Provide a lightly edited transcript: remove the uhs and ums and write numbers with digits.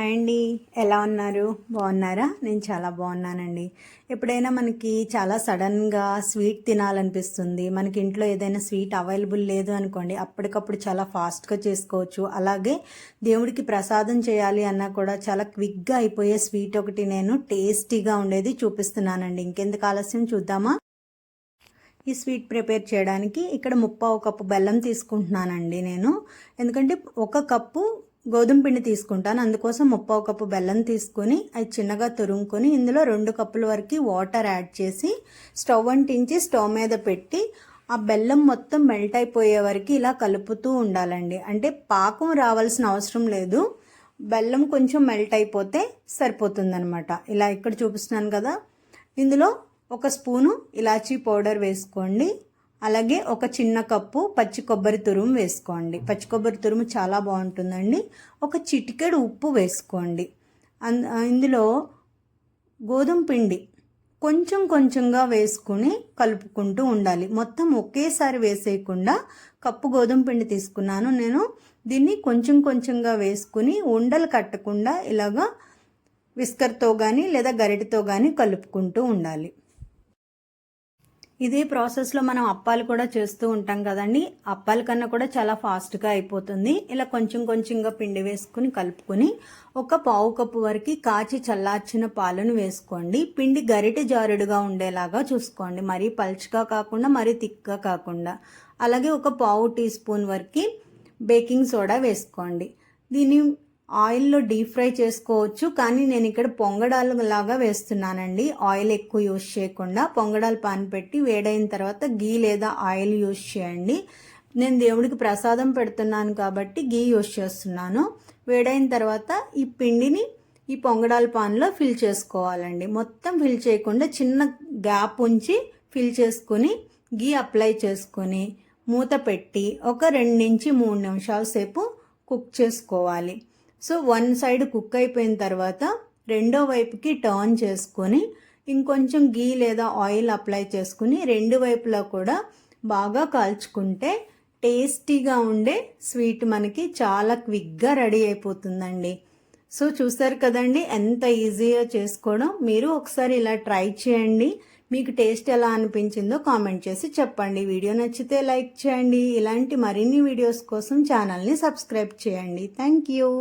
Hi అండి, ఎలా ఉన్నారు? బాగున్నారా? నేను చాలా బాగున్నానండి. ఎప్పుడైనా మనకి చాలా సడన్గా స్వీట్ తినాలనిపిస్తుంది. మనకి ఇంట్లో ఏదైనా స్వీట్ అవైలబుల్ లేదు అనుకోండి, అప్పటికప్పుడు చాలా ఫాస్ట్గా చేసుకోవచ్చు. అలాగే దేవుడికి ప్రసాదం చేయాలి అన్నా కూడా చాలా క్విక్గా అయిపోయే స్వీట్ ఒకటి నేను టేస్టీగా ఉండేది చూపిస్తున్నానండి. ఇంకెందుకు ఆలస్యం, చూద్దామా? ఈ స్వీట్ ప్రిపేర్ చేయడానికి ఇక్కడ 1/4 కప్పు బెల్లం తీసుకుంటున్నానండి నేను. ఎందుకంటే 1 కప్పు గోధుమ పిండి తీసుకుంటాను, అందుకోసం 1/4 కప్పు బెల్లం తీసుకొని అది చిన్నగా తురుముకొని ఇందులో 2 కప్పుల వరకు వాటర్ యాడ్ చేసి స్టవ్ అంటించి స్టవ్ మీద పెట్టి ఆ బెల్లం మొత్తం మెల్ట్ అయిపోయే వరకు ఇలా కలుపుతూ ఉండాలండి. అంటే పాకం రావాల్సిన అవసరం లేదు, బెల్లం కొంచెం మెల్ట్ అయిపోతే సరిపోతుందనమాట. ఇలా ఇక్కడ చూపిస్తున్నాను కదా, ఇందులో 1 స్పూను ఇలాచీ పౌడర్ వేసుకోండి. అలాగే 1 చిన్న కప్పు పచ్చి కొబ్బరి తురుము వేసుకోండి. పచ్చి కొబ్బరి తురుము చాలా బాగుంటుందండి. 1 చిటికెడు ఉప్పు వేసుకోండి. ఇందులో గోధుమ పిండి కొంచెం కొంచెంగా వేసుకుని కలుపుకుంటూ ఉండాలి. మొత్తం ఒకేసారి వేసేయకుండా, కప్పు గోధుమ పిండి తీసుకున్నాను నేను, దీన్ని కొంచెం కొంచెంగా వేసుకుని ఉండలు కట్టకుండా ఇలాగా విస్కర్తో కానీ లేదా గరిటెతో కానీ కలుపుకుంటూ ఉండాలి. ఇదే ప్రాసెస్లో మనం అప్పాలు కూడా చేస్తూ ఉంటాం కదండి. అప్పాల కన్నా కూడా చాలా ఫాస్ట్గా అయిపోతుంది. ఇలా కొంచెం కొంచెంగా పిండి వేసుకుని కలుపుకొని 1/4 కప్పు వరకు కాచి చల్లార్చిన పాలను వేసుకోండి. పిండి గరిటె జారుడుగా ఉండేలాగా చూసుకోండి, మరీ పల్చగా కాకుండా మరీ థిక్గా కాకుండా. అలాగే 1/4 టీ స్పూన్ వరకు బేకింగ్ సోడా వేసుకోండి. దీన్ని ఆయిల్లో డీప్ ఫ్రై చేసుకోవచ్చు, కానీ నేను ఇక్కడ పొంగడాలు లాగా వేస్తున్నానండి. ఆయిల్ ఎక్కువ యూజ్ చేయకుండా పొంగడాలు పాన్ పెట్టి వేడైన తర్వాత గీ లేదా ఆయిల్ యూజ్ చేయండి. నేను దేవుడికి ప్రసాదం పెడుతున్నాను కాబట్టి గీ యూజ్ చేస్తున్నాను. వేడైన తర్వాత ఈ పిండిని ఈ పొంగడాల పాన్లో ఫిల్ చేసుకోవాలండి. మొత్తం ఫిల్ చేయకుండా చిన్న గ్యాప్ ఉంచి ఫిల్ చేసుకుని గీ అప్లై చేసుకొని మూత పెట్టి ఒక 2 నుంచి 3 నిమిషాల సేపు కుక్ చేసుకోవాలి. సో 1 సైడ్ కుక్ అయిపోయిన తర్వాత రెండో వైపుకి టర్న్ చేసుకొని ఇంకొంచెం గీ లేదా ఆయిల్ అప్లై చేసుకుని 2 వైపులా కూడా బాగా కాల్చుకుంటే టేస్టీగా ఉండే స్వీట్ మనకి చాలా క్విక్గా రెడీ అయిపోతుందండి. సో చూసారు కదండి ఎంత ఈజీగా చేసుకోవడం. మీరు ఒకసారి ఇలా ట్రై చేయండి. మీకు టేస్ట్ ఎలా అనిపించిందో కామెంట్ చేసి చెప్పండి. వీడియో నచ్చితే లైక్ చేయండి. ఇలాంటి మరిన్ని వీడియోస్ కోసం ఛానల్ని సబ్స్క్రైబ్ చేయండి. Thank you.